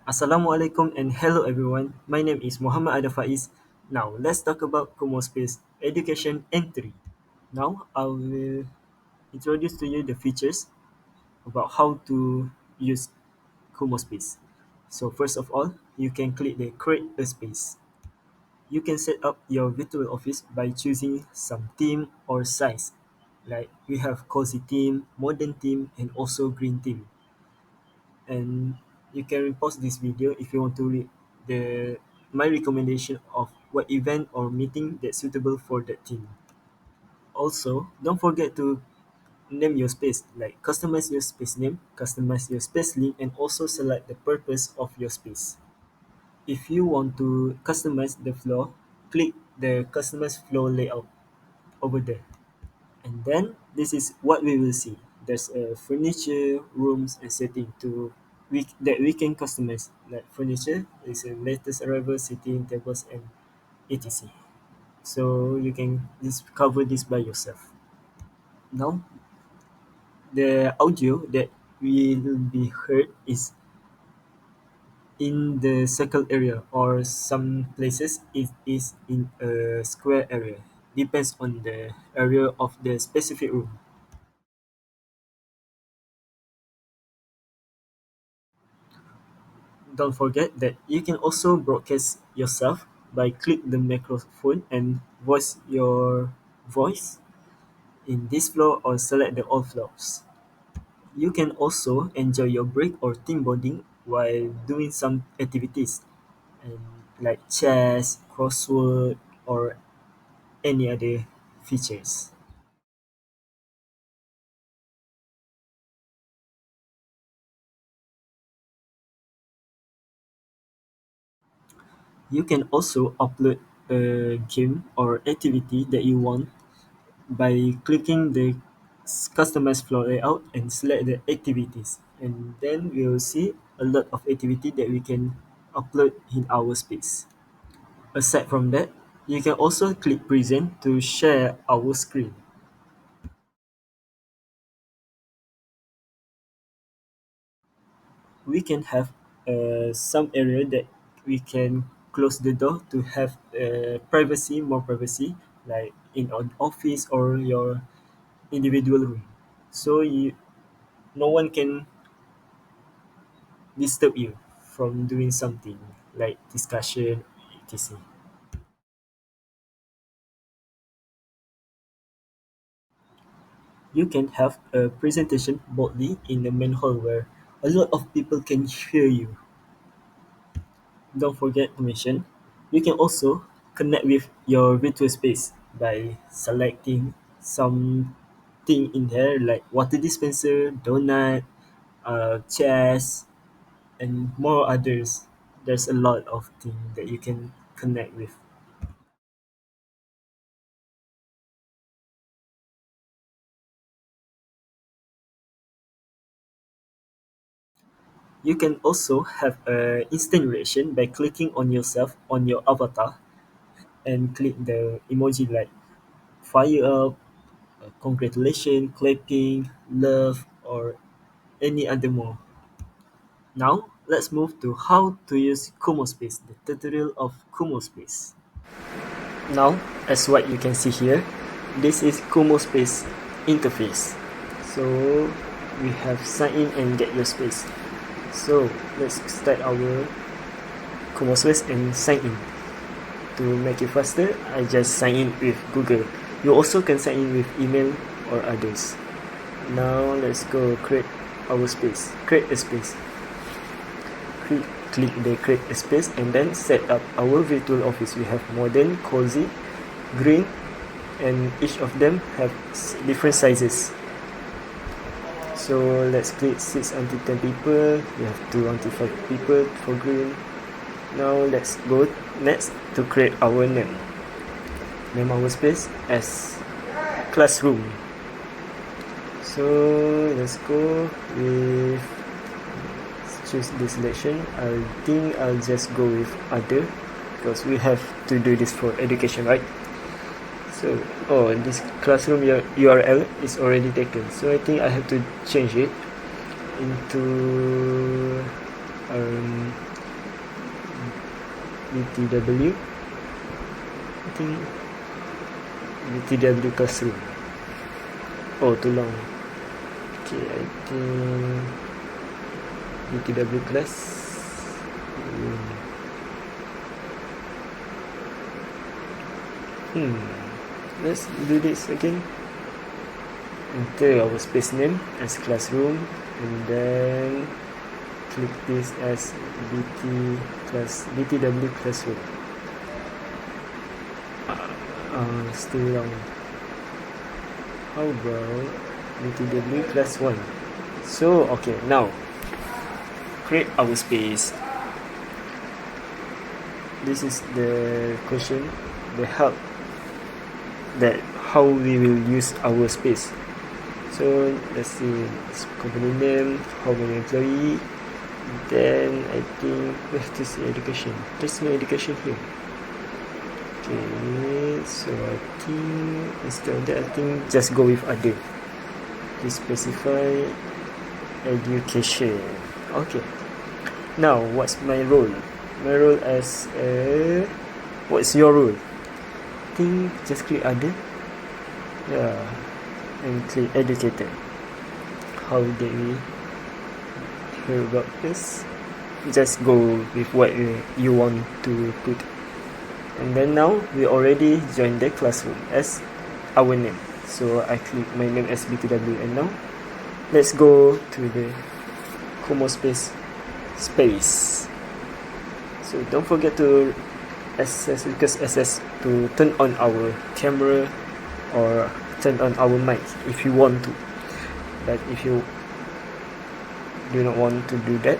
Assalamualaikum and hello everyone. My name is Muhammad Adafaiz. Now let's talk about Kumospace education entry. Now I will introduce to you the features about how to use Kumospace. So first of all, you can click the create a space. You can set up your virtual office by choosing some theme or size. Like we have cozy theme, modern theme, and also green theme. And you can pause this video if you want to read the my recommendation of what event or meeting that's suitable for that team. Also, don't forget to name your space, like customize your space name, customize your space link, and also select the purpose of your space. If you want to customize the floor, click the customize floor layout over there. And then this is what we will see. There's a furniture, rooms, and setting that we can customize. Like furniture is a latest arrival, sitting tables, and etc. So you can discover this by yourself. Now the audio that will be heard is in the circle area, or some places it is in a square area. Depends on the area of the specific room. Don't forget that you can also broadcast yourself by click the microphone and voice your voice in this floor or select the all floors. You can also enjoy your break or team bonding while doing some activities and like chess, crossword, or any other features. You can also upload a game or activity that you want by clicking the customize floor layout and select the activities, and then we will see a lot of activity that we can upload in our space. Aside from that, you can also click present to share our screen. We can have some area that we can close the door to have privacy, more privacy, like in an office or your individual room, so no one can disturb you from doing something like discussion, etc. You can have a presentation boldly in the main hall where a lot of people can hear you. Don't forget to mention, you can also connect with your virtual space by selecting something in there like water dispenser, donut, chairs, and more others. There's a lot of things that you can connect with. You can also have a instant reaction by clicking on yourself on your avatar and click the emoji like fire up, congratulations, clapping, love, or any other more. Now, let's move to how to use Kumospace, the tutorial of Kumospace. Now, as what you can see here, this is Kumospace interface. So, we have sign in and get your space. So, let's start our Kumospace and sign in. To make it faster, I just sign in with Google. You also can sign in with email or others. Now let's go create our space. Create a space. Click the create a space and then set up our virtual office. We have modern, cozy, green, and each of them have different sizes. So let's click 6 until 10 people. We have 2 until 5 people for green. Now let's go next to create our name. Name our space as classroom. So let's go with choose this selection. I think I'll just go with other because we have to do this for education, right? So this classroom URL is already taken, so I think I have to change it into BTW. I think BTW classroom. Oh, too long. Okay, I think BTW class. Let's do this again. Enter our space name as classroom, and then click this as BTW classroom. Still long. How about BTW class 1? So okay, now create our space. This is the question, the help, that how we will use our space. So let's see, company name, how many employee, then I think we have to see education. There's no education here. Okay, so I think instead of that, I think just go with other. Please specify education. Okay, now what's my role? My role as a, what's your role? I think just click other, yeah, and click educator. How did we hear about this? Just go with what you want to put. And then now we already joined the classroom as our name. So I click my name as BTW, and now let's go to the Kumospace space. So don't forget to request access to turn on our camera or turn on our mic if you want to. But if you do not want to do that,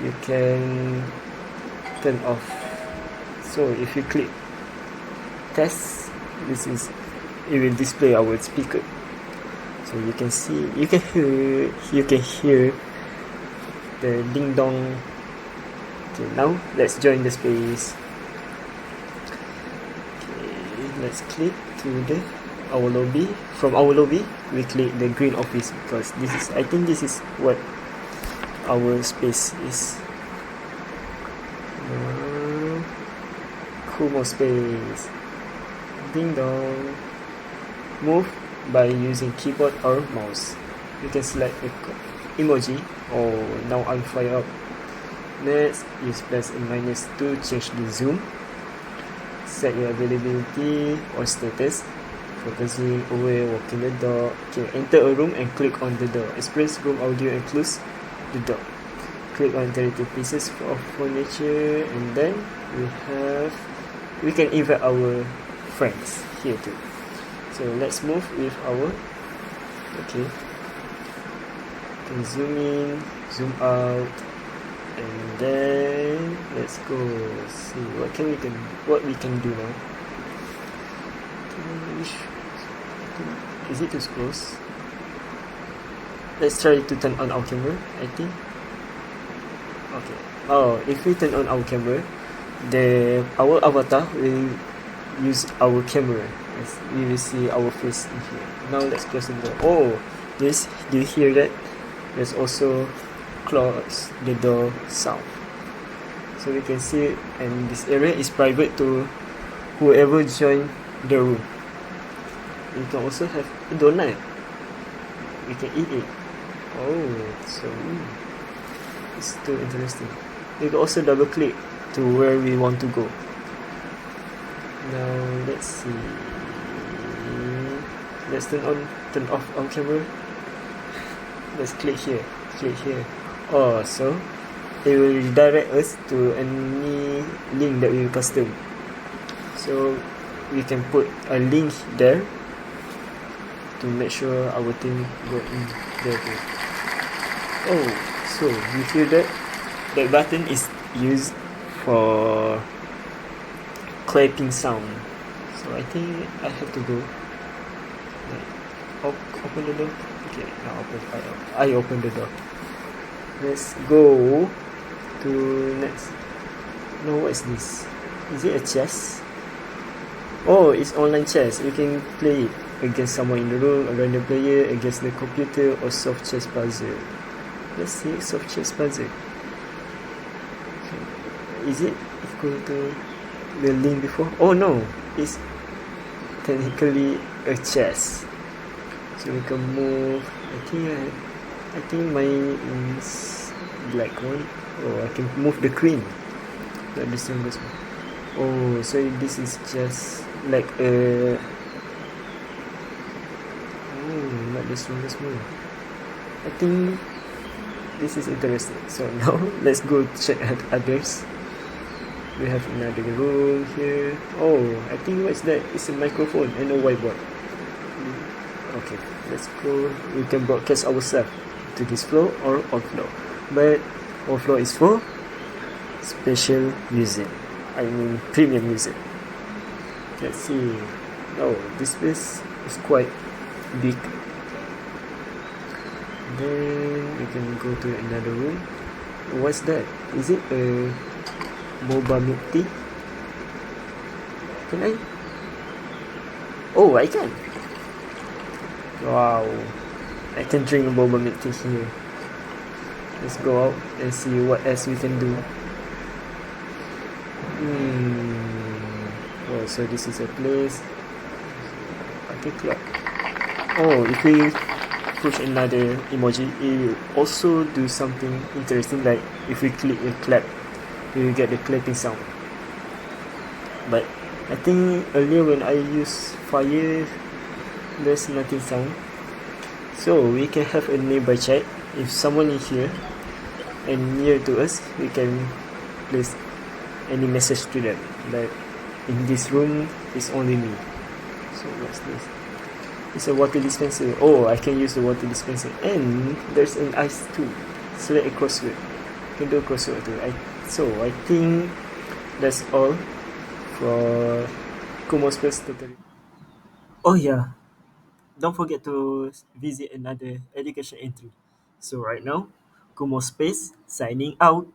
you can turn off. So if you click test, this is, it will display our speaker. So you can see, you can hear the ding dong. Okay, now let's join the space. Okay, let's click to the our lobby. From our lobby, we click the green office, because this is, I think this is what our space is. Kumospace. Ding dong. Move by using keyboard or mouse. You can select the emoji. Oh, now I'm fired up. Next, use plus and minus to change the zoom. Set your availability or status. Focusing away, walking the dog. Okay, enter a room and click on the door. Express room audio and close the door. Click on interactive pieces of furniture, and then we can invite our friends here too. So let's move with our, okay, can zoom in, zoom out, and then let's go see what we can do now. Is it too close? Let's try to turn on our camera, I think. Okay. Oh, if we turn on our camera, our avatar will use our camera. As we will see our face in here. Now let's close the door. Oh, this, do you hear that? There's also close the door sound. So we can see, and this area is private to whoever join the room. You can also have a donut. We can eat it. Oh, so it's too interesting. We can also double click to where we want to go. Now let's see. Let's turn off our camera. Let's click here. Oh, so it will redirect us to any link that we custom. So we can put a link there to make sure our thing go in there too. Oh, so you hear that? That button is used for clapping sound. So I think I have to go. Open the door. Okay, now I open the door. Let's go to next. No, what is this? Is it a chess? Oh, it's online chess. You can play it against someone in the room, a random player, against the computer, or soft chess puzzle. Let's see, soft chess puzzle. Okay. Is it equal to the link before. Oh no, it's technically a chest. So we can move. I think mine is black one. Oh, I can move the queen. Not the strongest one. Oh, so this is just like a. Oh, not the strongest one. I think this is interesting. So now let's go check out others. We have another room here. Oh, I think what's that? It's a microphone and a whiteboard. Okay, let's go. We can broadcast ourselves to this floor or on floor. But on floor is for special music. I mean premium music. Let's see. Oh, this place is quite big. Then we can go to another room. What's that? Is it a boba milk tea? Can I? Oh, I can. Wow. I can drink boba milk tea here. Let's go out and see what else we can do. Oh, so this is a place. Okay, clap. Oh, if we push another emoji, it will also do something interesting. Like if we click a clap, we will get the clapping sound. But I think earlier when I use fire, there's nothing sound. So we can have a nearby chat. If someone is here and near to us, we can place any message to them. But in this room, it's only me. So what's this? It's a water dispenser. Oh, I can use the water dispenser. And there's an ice too. Select a crossword. You can do a crossword too. So I think that's all for Kumospace tutorial. Oh yeah, don't forget to visit another education entry. So right now, Kumospace signing out.